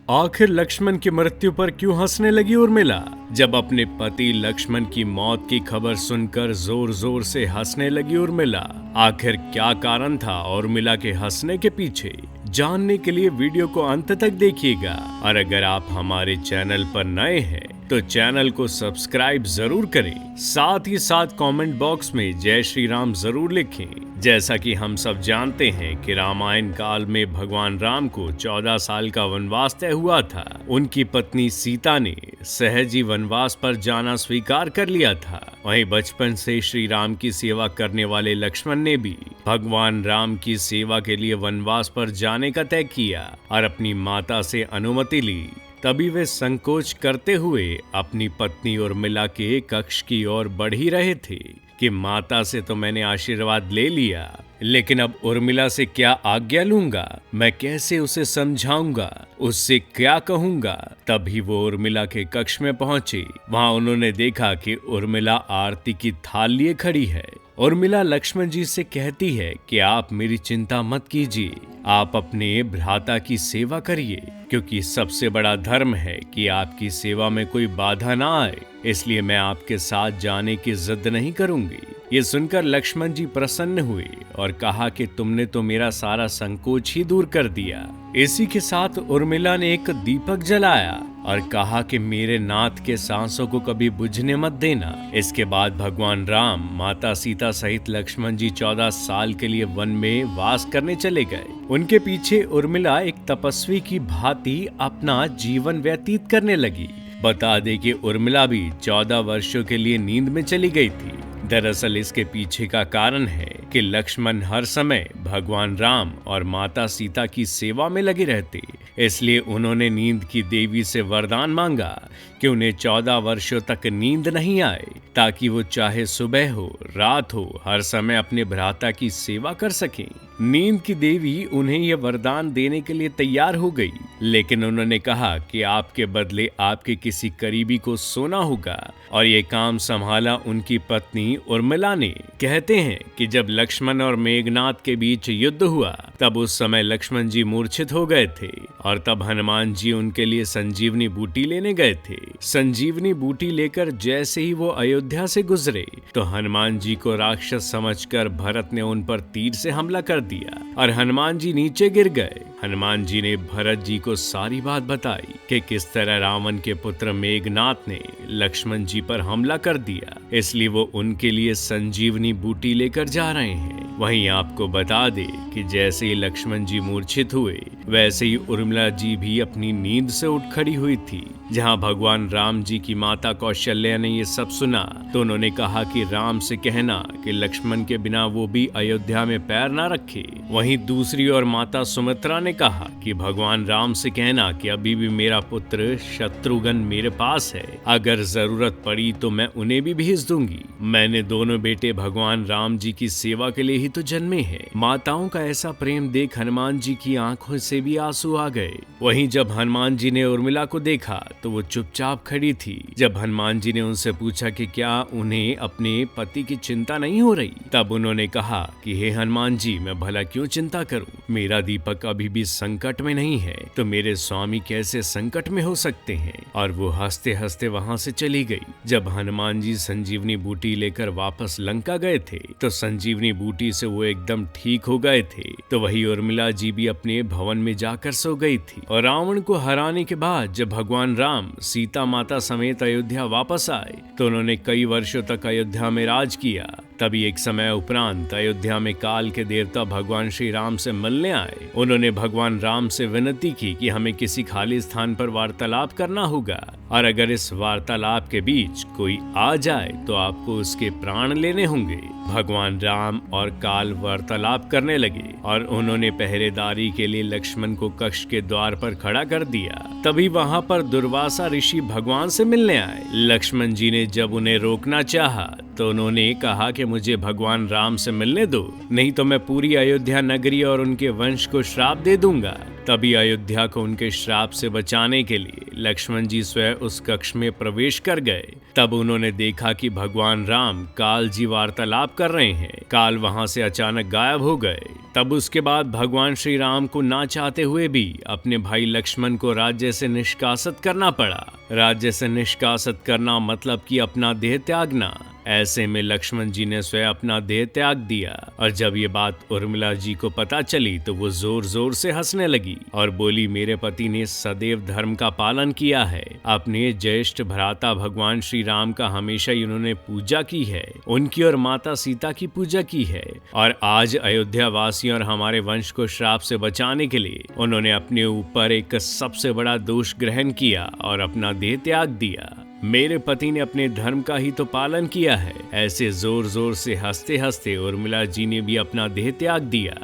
आखिर लक्ष्मण की मृत्यु पर क्यों हंसने लगी उर्मिला? जब अपने पति लक्ष्मण की मौत की खबर सुनकर जोर जोर से हंसने लगी उर्मिला। आखिर क्या कारण था उर्मिला के हंसने के पीछे? जानने के लिए वीडियो को अंत तक देखिएगा। और अगर आप हमारे चैनल पर नए हैं तो चैनल को सब्सक्राइब जरूर करें। साथ ही साथ कमेंट बॉक्स में जय श्री राम जरूर लिखें। जैसा कि हम सब जानते हैं कि रामायण काल में भगवान राम को 14 साल का वनवास तय हुआ था। उनकी पत्नी सीता ने सहज ही वनवास पर जाना स्वीकार कर लिया था। वहीं बचपन से श्री राम की सेवा करने वाले लक्ष्मण ने भी भगवान राम की सेवा के लिए वनवास पर जाने का तय किया और अपनी माता से अनुमति ली। तभी वे संकोच करते हुए अपनी पत्नी उर्मिला के कक्ष की ओर बढ़ ही रहे थे कि माता से तो मैंने आशीर्वाद ले लिया, लेकिन अब उर्मिला से क्या आज्ञा लूंगा? मैं कैसे उसे समझाऊंगा? उससे क्या कहूंगा? तभी वो उर्मिला के कक्ष में पहुंचे। वहां उन्होंने देखा कि उर्मिला आरती की थाल लिए खड़ी है। उर्मिला लक्ष्मण जी से कहती है कि आप मेरी चिंता मत कीजिए, आप अपने भ्राता की सेवा करिए, क्योंकि सबसे बड़ा धर्म है कि आपकी सेवा में कोई बाधा ना आए, इसलिए मैं आपके साथ जाने की जिद नहीं करूंगी। ये सुनकर लक्ष्मण जी प्रसन्न हुए और कहा कि तुमने तो मेरा सारा संकोच ही दूर कर दिया। इसी के साथ उर्मिला ने एक दीपक जलाया और कहा कि मेरे नाथ के सांसों को कभी बुझने मत देना। इसके बाद भगवान राम माता सीता सहित लक्ष्मण जी 14 साल के लिए वन में वास करने चले गए। उनके पीछे उर्मिला एक तपस्वी की भांति अपना जीवन व्यतीत करने लगी। बता दे कि उर्मिला भी 14 वर्षों के लिए नींद में चली गई थी। दरअसल इसके पीछे का कारण है कि लक्ष्मण हर समय भगवान राम और माता सीता की सेवा में लगे रहते, इसलिए उन्होंने नींद की देवी से वरदान मांगा कि उन्हें 14 वर्षों तक नींद नहीं आए, ताकि वो चाहे सुबह हो रात हो हर समय अपने भ्राता की सेवा कर सकें। नींद की देवी उन्हें यह वरदान देने के लिए तैयार हो गई, लेकिन उन्होंने कहा कि आपके बदले आपके किसी करीबी को सोना होगा, और ये काम संभाला उनकी पत्नी उर्मिला ने। कहते हैं कि जब लक्ष्मण और मेघनाथ के बीच युद्ध हुआ, तब उस समय लक्ष्मण जी मूर्छित हो गए थे और तब हनुमान जी उनके लिए संजीवनी बूटी लेने गए थे। संजीवनी बूटी लेकर जैसे ही वो अयोध्या से गुजरे तो हनुमान जी को राक्षस समझकर भरत ने उन पर तीर से हमला कर दिया और हनुमान जी नीचे गिर गए। हनुमान जी ने भरत जी को सारी बात बताई कि किस तरह रावण के पुत्र मेघनाथ ने लक्ष्मण जी पर हमला कर दिया, इसलिए वो उनके लिए संजीवनी बूटी लेकर जा रहे हैं। वहीं आपको बता दे कि जैसे ही लक्ष्मण जी मूर्छित हुए, वैसे ही उर्मिला जी भी अपनी नींद से उठ खड़ी हुई थी। जहां भगवान राम जी की माता कौशल्या ने ये सब सुना तो उन्होंने कहा कि राम से कहना कि लक्ष्मण के बिना वो भी अयोध्या में पैर ना रखे। वहीं दूसरी ओर माता सुमित्रा ने कहा कि भगवान राम से कहना कि अभी भी मेरा पुत्र शत्रुघ्न मेरे पास है, अगर जरूरत पड़ी तो मैं उन्हें भी भेज दूंगी। मैंने दोनों बेटे भगवान राम जी की सेवा के लिए ही तो जन्मे हैं। माताओं का ऐसा प्रेम देख हनुमान जी की आंखों से भी आंसू आ गए। वहीं जब हनुमान जी ने उर्मिला को देखा तो वो चुपचाप खड़ी थी। जब हनुमान जी ने उनसे पूछा कि क्या उन्हें अपने पति की चिंता नहीं हो रही, तब उन्होंने कहा कि हे हनुमान जी, मैं भला क्यों चिंता करूं? मेरा दीपक अभी भी संकट में नहीं है तो मेरे स्वामी कैसे संकट में हो सकते हैं? और वो हंसते हंसते वहां से चली गई। जब हनुमान जी संजीवनी बूटी लेकर वापस लंका गए थे तो संजीवनी बूटी से वो एकदम ठीक हो गए थे। तो वही उर्मिला जी भी अपने भवन में जाकर सो गई थी। और रावण को हराने के बाद जब भगवान राम सीता माता समेत अयोध्या वापस आए तो उन्होंने कई वर्षों तक अयोध्या में राज किया। तभी एक समय उपरांत अयोध्या में काल के देवता भगवान श्री राम से मिलने आए। उन्होंने भगवान राम से विनती की कि हमें किसी खाली स्थान पर वार्तालाप करना होगा, और अगर इस वार्तालाप के बीच कोई आ जाए तो आपको उसके प्राण लेने होंगे। भगवान राम और काल वार्तालाप करने लगे और उन्होंने पहरेदारी के लिए लक्ष्मण को कक्ष के द्वार पर खड़ा कर दिया। तभी वहां पर दुर्वासा ऋषि भगवान से मिलने आए। लक्ष्मण जी ने जब उन्हें रोकना चाहा तो उन्होंने कहा कि मुझे भगवान राम से मिलने दो, नहीं तो मैं पूरी अयोध्या नगरी और उनके वंश को श्राप दे दूंगा। तभी अयोध्या को उनके श्राप से बचाने के लिए लक्ष्मण जी स्वयं उस कक्ष में प्रवेश कर गए। तब उन्होंने देखा कि भगवान राम काल जी वार्तालाप कर रहे हैं। काल वहां से अचानक गायब हो गए। तब उसके बाद भगवान श्री राम को ना चाहते हुए भी अपने भाई लक्ष्मण को राज्य से निष्कासित करना पड़ा। राज्य से निष्कासित करना मतलब कि अपना देह त्यागना। ऐसे में लक्ष्मण जी ने स्वयं अपना देह त्याग दिया और जब ये बात उर्मिला जी को पता चली तो वो जोर जोर से हंसने लगी और बोली, मेरे पति ने सदैव धर्म का पालन किया है। अपने ज्येष्ठ भ्राता भगवान श्री राम का हमेशा ही उन्होंने पूजा की है, उनकी और माता सीता की पूजा की है और आज अयोध्या वासियों और हमारे वंश को श्राप से बचाने के लिए उन्होंने अपने ऊपर एक सबसे बड़ा दोष ग्रहण किया और अपना देह त्याग दिया। मेरे पति ने अपने धर्म का ही तो पालन किया है। ऐसे जोर जोर से हंसते हंसते उर्मिला जी ने भी अपना देह त्याग दिया।